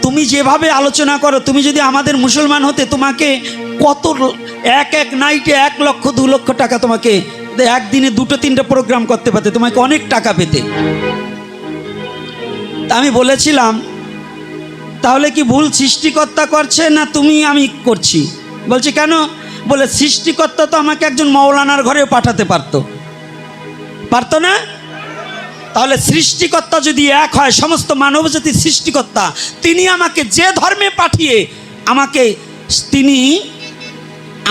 তুমি যেভাবে আলোচনা করো, তুমি যদি আমাদের মুসলমান হতে তোমাকে কত এক নাইটে 1 লক্ষ 2 লক্ষ টাকা, তোমাকে একদিনে 2-3টা প্রোগ্রাম করতে পারতে, তোমাকে অনেক টাকা পেতে। আমি বলেছিলাম তাহলে কি ভুল সৃষ্টিকর্তা করছে না তুমি আমি করছি? বলছি কেন? বলে সৃষ্টিকর্তা তো আমাকে একজন মৌলানার ঘরেও পাঠাতে পারতো না? তাহলে সৃষ্টিকর্তা যদি এক হয়, সমস্ত মানবজাতির সৃষ্টিকর্তা, তিনি আমাকে যে ধর্মে পাঠিয়ে আমাকে তিনি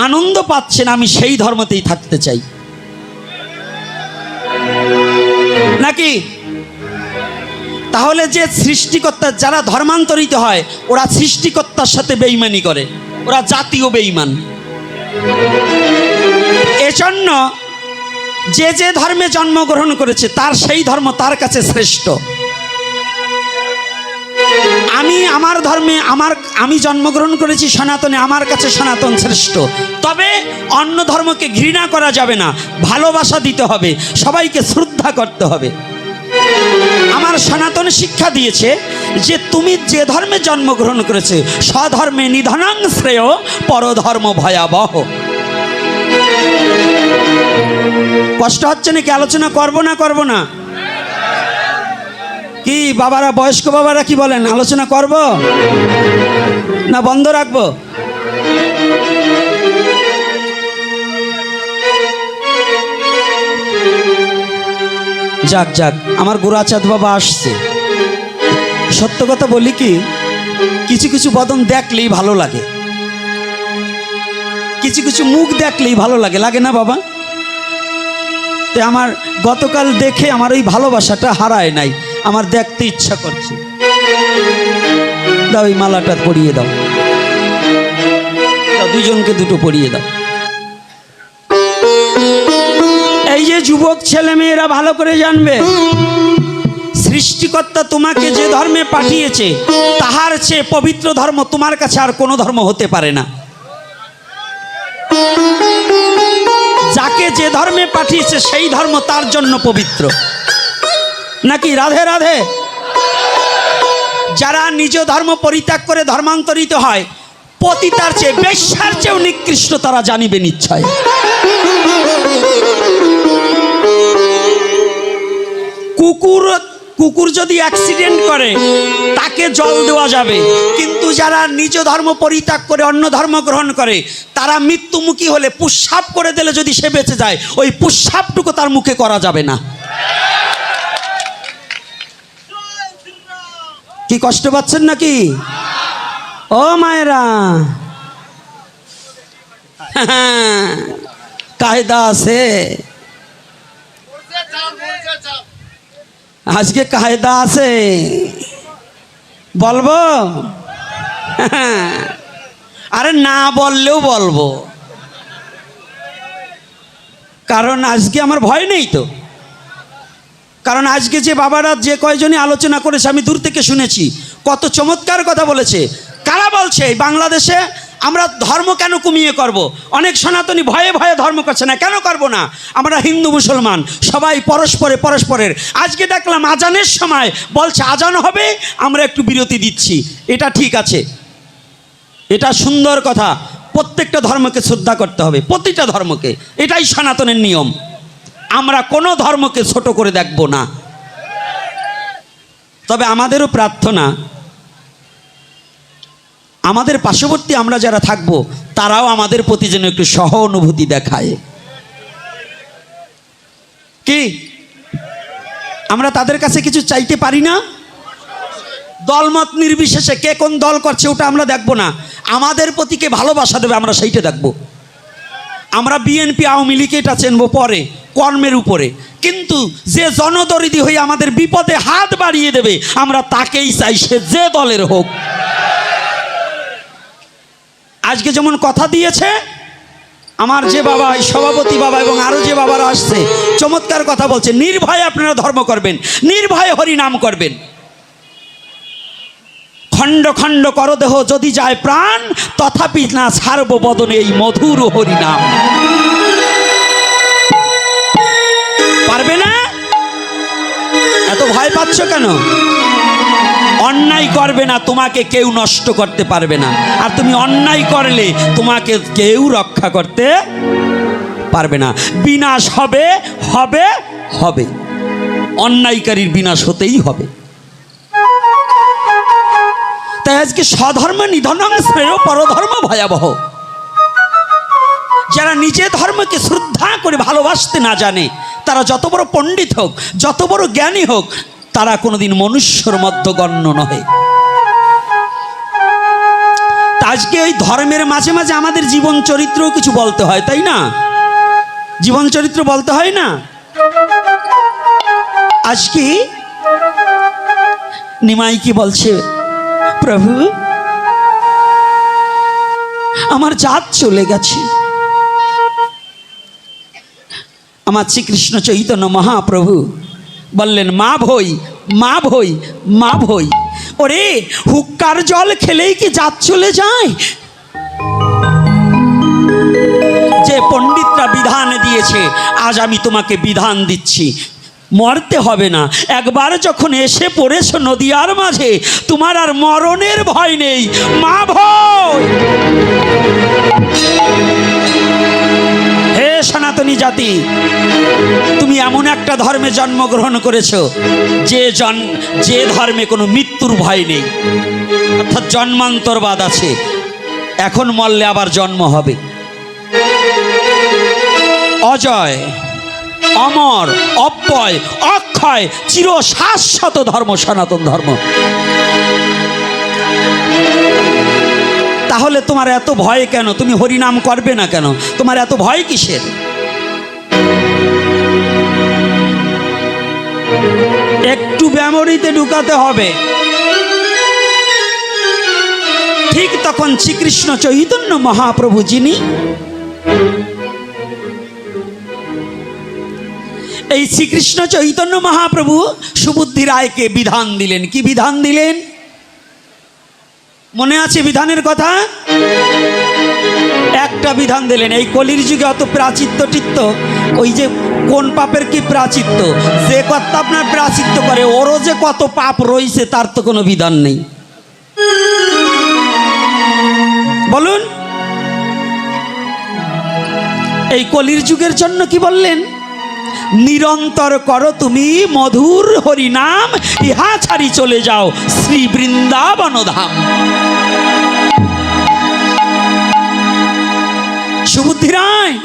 আনন্দ পাচ্ছেন, আমি সেই ধর্মতেই থাকতে চাই, নাকি? তাহলে যে সৃষ্টিকর্তা, যারা ধর্মান্তরিত হয় ওরা সৃষ্টিকর্তার সাথে বেঈমানি করে, ওরা জাতীয় বেঈমান। এজন্য যে ধর্মে জন্মগ্রহণ করেছে তার সেই ধর্ম তার কাছে শ্রেষ্ঠ। আমার ধর্মে আমি জন্মগ্রহণ করেছি সনাতনে, আমার কাছে সনাতন শ্রেষ্ঠ। তবে অন্য ধর্মকে ঘৃণা করা যাবে না, ভালোবাসা দিতে হবে, সবাইকে শ্রদ্ধা করতে হবে। আমার সনাতন শিক্ষা দিয়েছে যে তুমি যে ধর্মে জন্মগ্রহণ করেছে, স্বধর্মে নিধনাং শ্রেয়, পরধর্ম ভয়াবহ। কষ্ট হচ্ছে নাকি? আলোচনা করব না? কি বাবারা, বয়স্ক বাবারা কি বলেন, আলোচনা করব না বন্ধ রাখবো? যাক আমার গুরাচাঁদ বাবা আসছে। সত্য কথা বলি কি, কিছু বদন দেখলেই ভালো লাগে, কিছু মুখ দেখলেই ভালো লাগে, লাগে না বাবা? তো আমার গতকাল দেখে আমার ওই ভালোবাসাটা হারায় নাই, আমার দেখতে ইচ্ছা করছে। দাও, এই মালাটা পরিয়ে দাও, দুজনকে দুটো পরিয়ে দাও। এই যে যুবক ছেলে মেয়েরা ভালো করে জানবে, সৃষ্টিকর্তা তোমাকে যে ধর্মে পাঠিয়েছে তাহার চেয়ে পবিত্র ধর্ম তোমার কাছে আর কোনো ধর্ম হতে পারে না। যাকে যে ধর্মে পাঠিয়েছে সেই ধর্ম তার জন্য পবিত্র, নাকি? রাধে রাধে। যারা নিজ ধর্ম পরিত্যাগ করে ধর্মান্তরিত হয়, পতিতার চেয়ে, বেশ্যার চেয়েও নিকৃষ্ট তারা জানিবে নিশ্চয়। কুকুর যদি অ্যাক্সিডেন্ট করে তাকে জল দেওয়া যাবে, কিন্তু যারা নিজ ধর্ম পরিত্যাগ করে অন্য ধর্ম গ্রহণ করে তারা মৃত্যুমুখী হলে পুষ্পাপ করে দিলে যদি সে বেঁচে যায়, ওই পুষ্পাপটুকু তার মুখে করা যাবে না। কি কষ্ট পাচ্ছেন নাকি ও মায়েরা? কায়দা আছে আজকে, কায়দা আছে, বলবো? আরে না বললেও বলবো, কারণ আজকে আমার ভয় নেই তো। কারণ আজকে যে বাবারা যে কয়জনই আলোচনা করেছে আমি দূর থেকে শুনেছি, কত চমৎকার কথা বলেছে। কারা বলছে বাংলাদেশে আমরা ধর্ম কেন কমিয়ে করব? অনেক সনাতনী ভয়ে ধর্ম করছে না, কেন করব না? আমরা হিন্দু মুসলমান সবাই পরস্পরের। আজকে দেখলাম আজানের সময় বলছে আজান হবে, আমরা একটু বিরতি দিচ্ছি। এটা ঠিক আছে, এটা সুন্দর কথা। প্রত্যেকটা ধর্মকে শ্রদ্ধা করতে হবে, প্রতিটা ধর্মকে, এটাই সনাতনের নিয়ম। আমরা কোনো ধর্মকে ছোট করে দেখব না। তবে আমাদেরও প্রার্থনা, আমাদের পার্শ্ববর্তী আমরা যারা থাকব তারাও আমাদের প্রতি যেন একটু সহানুভূতি দেখায়। কি আমরা তাদের কাছে কিছু চাইতে পারি না? দলমত নির্বিশেষে কে কোন দল করছে ওটা আমরা দেখব না, আমাদের প্রতি কে ভালোবাসা দেবে আমরা সেইটা দেখব। আমরা বিএনপি আওয়ামী লীগ এটা চেনব পরে, কর্মের উপরে, কিন্তু যে জনদরিদ্র হয়ে আমাদের বিপদে হাত বাড়িয়ে দেবে আমরা তাকেই চাই, সে যে দলের হোক। আজকে যেমন কথা দিয়েছে আমার যে বাবা, সভাপতি বাবা এবং আরো যে বাবারা আসছে, চমৎকার কথা বলছে, নির্ভয়ে আপনারা ধর্ম করবেন, নির্ভয়ে হরিনাম করবেন। খণ্ড খণ্ড কর দেহ যদি যায় প্রাণ, তথাপি না ছাড়ব বদনে এই মধুর হরিনাম। পারবে না? এত ভয় পাচ্ছ কেন? অন্যায় করবে না, তোমাকে কেউ নষ্ট করতে পারবে না। আর তুমি অন্যায় করলে তোমাকে কেউ রক্ষা করতে পারবে না। বিনাশ হবে হবে হবে, অন্যায়কারীর বিনাশ হতেই হবে। তাই আজকে স্বধর্ম নিধনং শ্রেয় পরধর্ম ভয়াবহ। যারা নিজের ধর্মকে শ্রদ্ধা করে ভালোবাসতে না জানে, তারা যত বড় পণ্ডিত হোক, যত বড় জ্ঞানী হোক, তারা কোনোদিন মনুষ্যর মধ্যে গণ্য নহে। আজকে ওই ধর্মের মাঝে মাঝে আমাদের জীবন চরিত্রও কিছু বলতে হয়, তাই না? জীবন চরিত্র বলতে হয় না? আজকে নিমাই কি বলছে, প্রভু আমার জাত চলে গেছে। আমার শ্রীকৃষ্ণ চৈতন্য মহাপ্রভু বললেন, মা ভই মা ভই মা ভই। ওরে, হুক্কার জল খেলেই কি জাত চলে যায়? যে পণ্ডিতরা বিধান দিয়েছে, আজ আমি তোমাকে বিধান দিচ্ছি, মরতে হবে না। একবার যখন এসে পড়েছ নদিয়ার মাঝে, তোমার আর মরণের ভয় নেই। মা ভয়। হে সনাতনী জাতি, তুমি এমন একটা ধর্মে জন্মগ্রহণ করেছো যে ধর্মে কোনো মৃত্যুর ভয় নেই, অর্থাৎ জন্মান্তরবাদ আছে। এখন মরলে আবার জন্ম হবে। অজয়, অমর, অব্যয়, অক্ষয়, চির শাশ্বত ধর্ম সনাতন ধর্ম। তাহলে তোমার এত ভয় কেন? তুমি হরিনাম করবে না কেন? তোমার এত ভয় কিসের? একটু মেমোরিতে ঢুকাতে হবে। ঠিক তখন শ্রীকৃষ্ণ চৈতন্য মহাপ্রভু, যিনি এই শ্রীকৃষ্ণ চৈতন্য মহাপ্রভু সুবুদ্ধি রায়কে বিধান দিলেন। কি বিধান দিলেন? মনে আছে বিধানের কথা? একটা বিধান দিলেন। এই কলির যুগে অত প্রাচিত্য টিত্ত, ওই যে কোন পাপের কি প্রাচিত্য, যে কর্তা আপনার প্রাচিত্য করে ওরও যে কত পাপ রয়েছে তার তো কোনো বিধান নেই। বলুন, এই কলির যুগের জন্য কি বললেন? নিরন্তর করো তুমি মধুর হরিনাম, ইহা ছাড়ি চলে যাও শ্রী বৃন্দাবন ধাম। সুবুদ্ধি রায়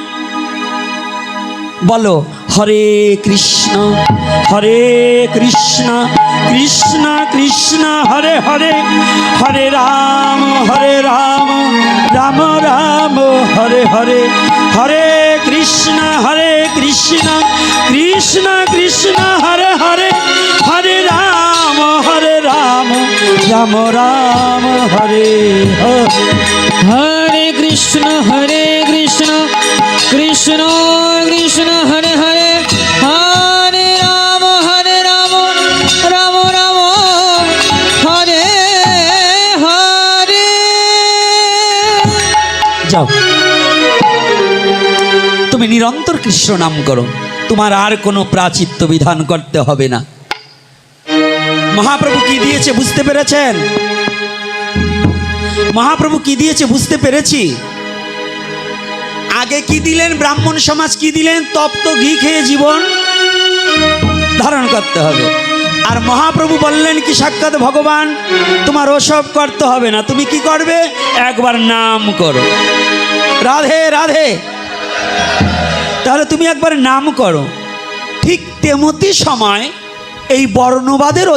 বলো, হরে কৃষ্ণ কৃষ্ণ কৃষ্ণ হরে হরে, হরে রাম রাম রাম হরে হরে, হরে কৃষ্ণ কৃষ্ণ কৃষ্ণ হরে হরে, হরে রাম রাম রাম হরে হরে, হরে কৃষ্ণ কৃষ্ণ কৃষ্ণ হরে হরে, হরে রাম রাম রাম হরে হরে। যাও, তুমি নিরন্তর কৃষ্ণ নাম করো, তোমার আর কোনো প্রাচিত্য বিধান করতে হবে না। মহাপ্রভু কি দিয়েছে বুঝতে পেরেছেন? মহাপ্রভু কি দিয়েছে বুঝতে পেরেছি। আগে কি দিলেন? ব্রাহ্মণ সমাজ কি দিলেন? তপ্ত ঘি খেয়ে জীবন ধারণ করতে হবে। আর মহাপ্রভু বললেন কি, সাক্ষাৎ ভগবান, তোমার ওসব করতে হবে না। তুমি কি করবে? একবার নাম করো, রাধে রাধে। তাহলে তুমি একবার নাম করো। ঠিক তেমতি সময় এই বর্ণবাদের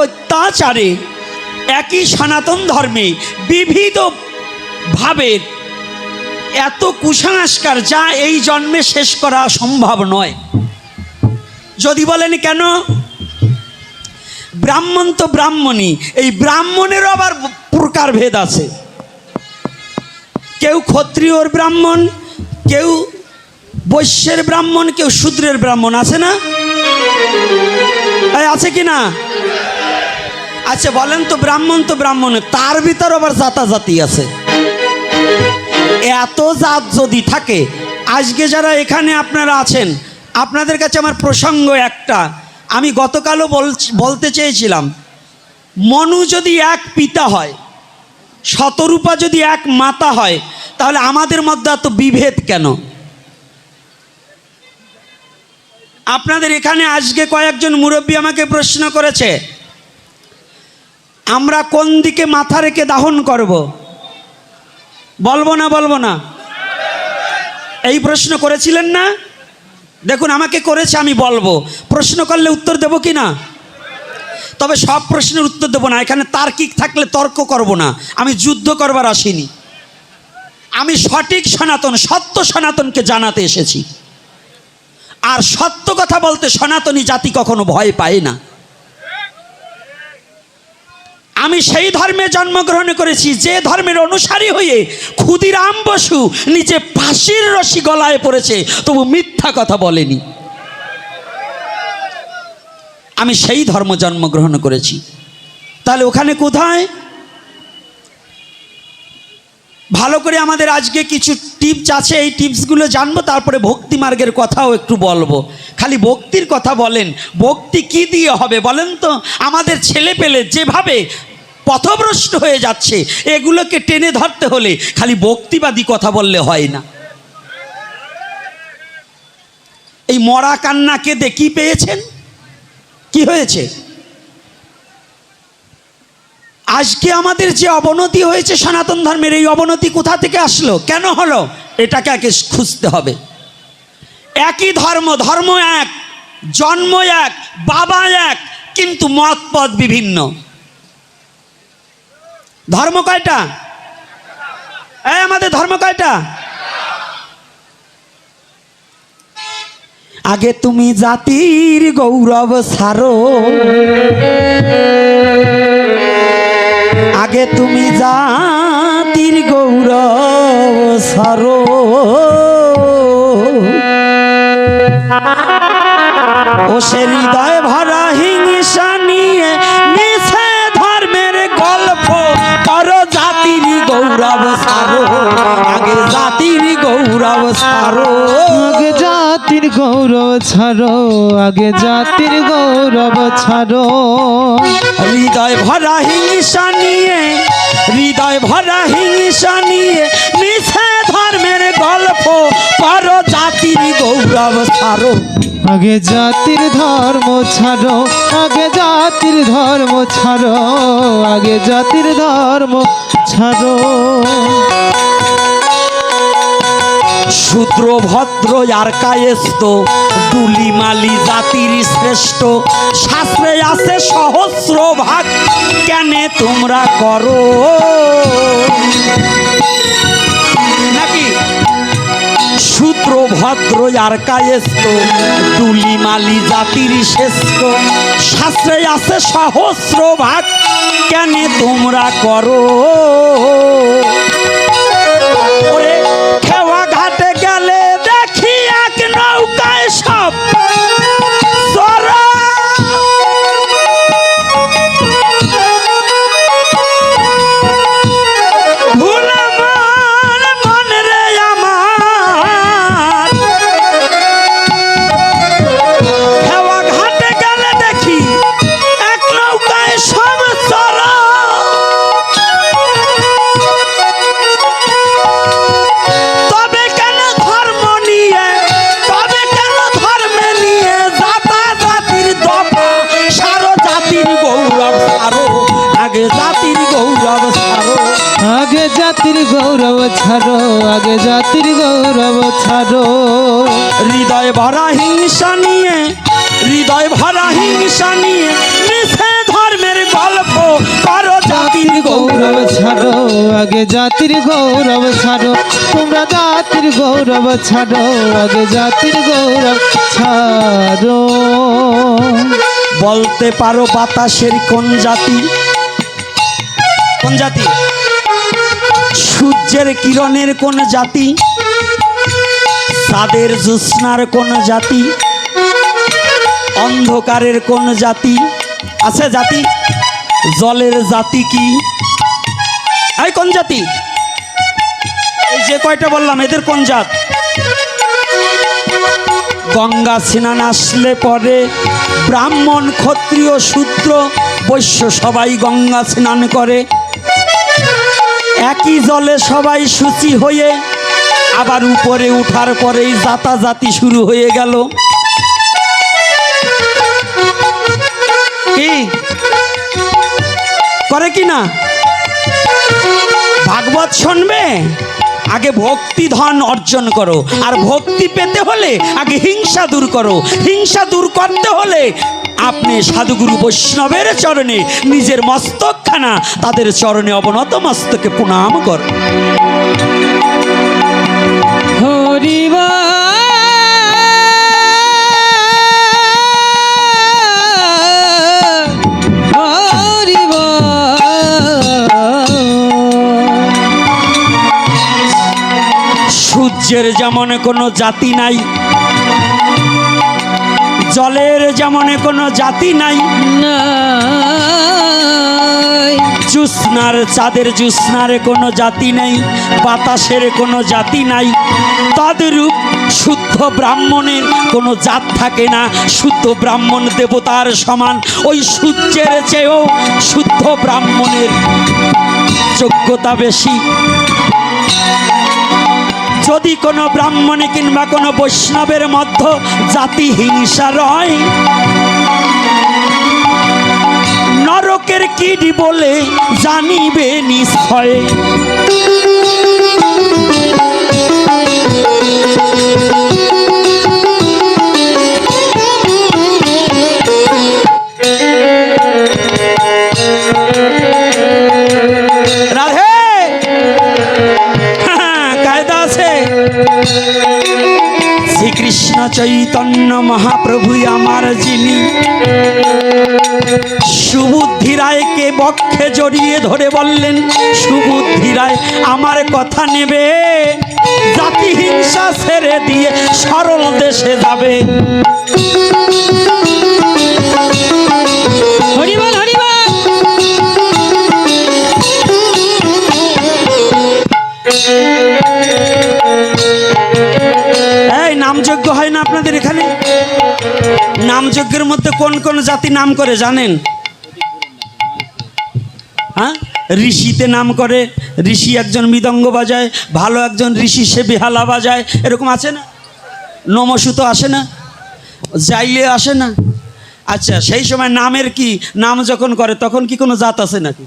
অত্যাচারে একই সনাতন ধর্মে বিবিধ ভাবের এত কুসংস্কার, যা এই জন্মে শেষ করা সম্ভব নয়। যদি বলেন কেন? ব্রাহ্মণ তো ব্রাহ্মণই, এই ব্রাহ্মণেরও আবার প্রকারভেদ আছে। কেউ ক্ষত্রিয়র ব্রাহ্মণ, কেউ বৈশ্যের ব্রাহ্মণ, কেউ শূদ্রের ব্রাহ্মণ, আছে না? আছে কি না? আচ্ছা বলেন তো, ব্রাহ্মণ তো ব্রাহ্মণ, তার ভিতর আবার জাতাজাতি আছে। এত জাত যদি থাকে, আজকে যারা এখানে আপনারা আছেন, আপনাদের কাছে আমার প্রসঙ্গ একটা, আমি গতকালও বলতে চেয়েছিলাম, মনু যদি এক পিতা হয়, শতরূপা যদি এক মাতা হয়, তাহলে আমাদের মধ্যে এত বিভেদ কেন? আপনাদের এখানে আজকে কয়েকজন মুরব্বী আমাকে প্রশ্ন করেছে, আমরা কোন দিকে মাথা রেখে দাহন করব? বলবো না? এই প্রশ্ন করেছিলেন না? দেখুন, আমাকে করেছে, আমি বলবো। প্রশ্ন করলে উত্তর দেব কি না? তবে সব প্রশ্নের উত্তর দেবো না। এখানে তার্কিক থাকলে তর্ক করব না। আমি যুদ্ধ করবার আসিনি। আমি সঠিক সনাতন, সত্য সনাতনকে জানাতে এসেছি। আর সত্য কথা বলতে সনাতনী জাতি কখনো ভয় পায় না। আমি সেই ধর্মে জন্মগ্রহণ করেছি যে ধর্মের অনুসারী হয়ে ক্ষুদিরাম বসু নিজে ফাঁসির রশি গলায় পড়েছে, তবু মিথ্যা কথা বলেনি। আমি সেই ধর্ম জন্মগ্রহণ করেছি। তাহলে ওখানে কোথায়? ভালো করে আমাদের আজকে কিছু টিপস আছে, এই টিপসগুলো জানবো, তারপরে ভক্তি মার্গের কথাও একটু বলবো। খালি ভক্তির কথা বলেন, ভক্তি কি দিয়ে হবে বলেন তো? আমাদের ছেলে পেলে যেভাবে পথভ্রষ্ট হয়ে যাচ্ছে, এগুলোকে টেনে ধরতে হলে খালি ভক্তিবাদী কথা বললে হয় না। এই মরা কান্না কেঁদে কি পেয়েছেন? কি হয়েছে? আজকে আমাদের যে অবনতি হয়েছে সনাতন ধর্মের, এই অবনতি কোথা থেকে আসলো, কেন হলো, এটাকে আগে খুঁজতে হবে। একই ধর্ম, ধর্ম এক, জন্ম এক, বাবা এক, কিন্তু মত পথ বিভিন্ন। ধর্ম কয়টা? আমাদের ধর্ম কয়টা? আগে তুমি জাতির গৌরব ছাড়ো, আগে তুমি জাতির গৌরব ছাড়ো, ও সে হৃদয় ভরা হিংসা নিয়ে মিছে ধর্মের গল্প করো, জাতির গৌরব ছাড়ো, আগে জাতির গৌরব ছাড়ো, আগে জাতির গৌরব ছাড়ো, আগে জাতির গৌরব ছাড়ো। হৃদয় ভরা হিংসা নিয়ে, হৃদয় ভরা হিংসা নিয়ে মিছে ধর্মের গল্প করো, জাতির গৌরব ছাড়ো, আগে জাতির ধর্ম ছাড়ো, আগে জাতির ধর্ম ছাড়ো, আগে জাতির ধর্ম ছাড়ো। শূদ্র ভদ্র আর কায়েস্ত দুলিমালি জাতির শ্রেষ্ঠ, শাস্ত্রে আছে সহস্র ভাগ, কেনে তোমরা করো নাকি? শূদ্র ভদ্র আর কায়েস্ত দুলিমালি জাতির শ্রেষ্ঠ, শাস্ত্রে আছে সহস্র ভাগ, কেনে তোমরা করো। ওরে খেওয়া ঘাটে গেলে দেখি এক নৌকায় সব চড়া, ভুলে মন রে আমার, খেওয়া ঘাটে গেলে দেখি এক নৌকায় সব চড়া, তবে কেন ধর্ম নিয়ে, তবে কেন ধর্মে নিয়ে জাতা জাতির দফা সারো, জাতির গৌরব ছাড়ো, আগে জাতির গৌরব ছাড়ো, আগে জাতির গৌরব ছাড়ো, আগে জাতির গৌরব ছাড়ো। হৃদয় ভরা হিংসা নিয়ে, হৃদয় ভরা হিংসা নিয়ে মিছে ধর্মের গল্প করো, জাতির গৌরব ছাড়ো, আগে জাতির গৌরব ছাড়ো, তোমরা জাতির গৌরব ছাড়ো, আগে জাতির গৌরব ছাড়ো। বলতে পারো বাতাসের কোন জাতি? কোন জাতি? সূর্যের কিরণের কোন জাতি? চাঁদের জ্যোৎস্নার কোন জাতি? অন্ধকারের কোন জাতি? আছে জাতি? জলের জাতি কি? এই কোন জাতি? এই যে কয়টা বললাম, এদের কোন জাত? গঙ্গা স্নান আসলে পরে ব্রাহ্মণ ক্ষত্রিয় শূদ্র বৈশ্য সবাই গঙ্গা স্নান করে। একই জলে সবাই শুচি হয়ে আবার উপরে উঠার পরেই জাতাজাতি শুরু হয়ে গেল। কি করে কি না? ভাগবত শুনবে, আগে ভক্তি ধন অর্জন করো, আর ভক্তি পেতে হলে আগে হিংসা দূর করো। হিংসা দূর করতে হলে আপনি সাধুগুরু বৈষ্ণবের চরণে নিজের মস্তকখানা তাদের চরণে অবনত মস্তকে প্রণাম কর। হরিবা সূর্যের যেমন কোনো জাতি নাই, জলের যেমন কোনো জাতি নাই, জ্যোৎস্নার চাঁদের জ্যোৎস্নার কোনো জাতি নেই, বাতাসের কোনো জাতি নাই, তদ্রূপ শুদ্ধ ব্রাহ্মণের কোনো জাত থাকে না। শুদ্ধ ব্রাহ্মণ দেবতার সমান। ওই সূর্যের চেয়েও শুদ্ধ ব্রাহ্মণের যোগ্যতা বেশি। যদি কোনো ব্রাহ্মণে কিংবা কোনো বৈষ্ণবের মধ্যে জাতি হিংসা রয়, নরকের কীট বলে জানিবে নিশ্চয়। রাধে কায়দা আছে। শ্রীকৃষ্ণ চৈতন্য মহাপ্রভু আমার যিনি, সুবুদ্ধি রায়কে বক্ষে জড়িয়ে ধরে বললেন, সুবুদ্ধি রায় আমার কথা নেবে, জাতি হিংসা ছেড়ে দিয়ে সরল দেশে যাবে। হরিবল হরিবল। এই নামযজ্ঞ হয় না আপনাদের এখানে? নামযজ্ঞের মধ্যে কোন কোন জাতি নাম করে জানেন? হ্যাঁ, ঋষিতে নাম করে। ঋষি একজন মৃদঙ্গ বাজায়, ভালো একজন ঋষি সে বেহালা বাজায়, এরকম আছে না? নমসূত আসে না? যাইলে আসে না? আচ্ছা, সেই সময় নামের কি নাম যখন করে তখন কি কোনো জাত আছে নাকি?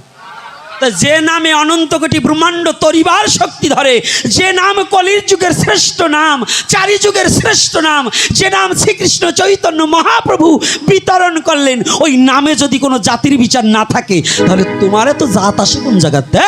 তা যে নামে অনন্ত কোটি ব্রহ্মাণ্ড তরিবার শক্তি ধরে, যে নাম কলির যুগের শ্রেষ্ঠ নাম, চারি যুগের শ্রেষ্ঠ নাম, যে নাম শ্রীকৃষ্ণ চৈতন্য মহাপ্রভু বিতরণ করলেন, ওই নামে যদি কোনো জাতির বিচার না থাকে তাহলে তোমারে তো জাত আসে কোন জায়গাতে?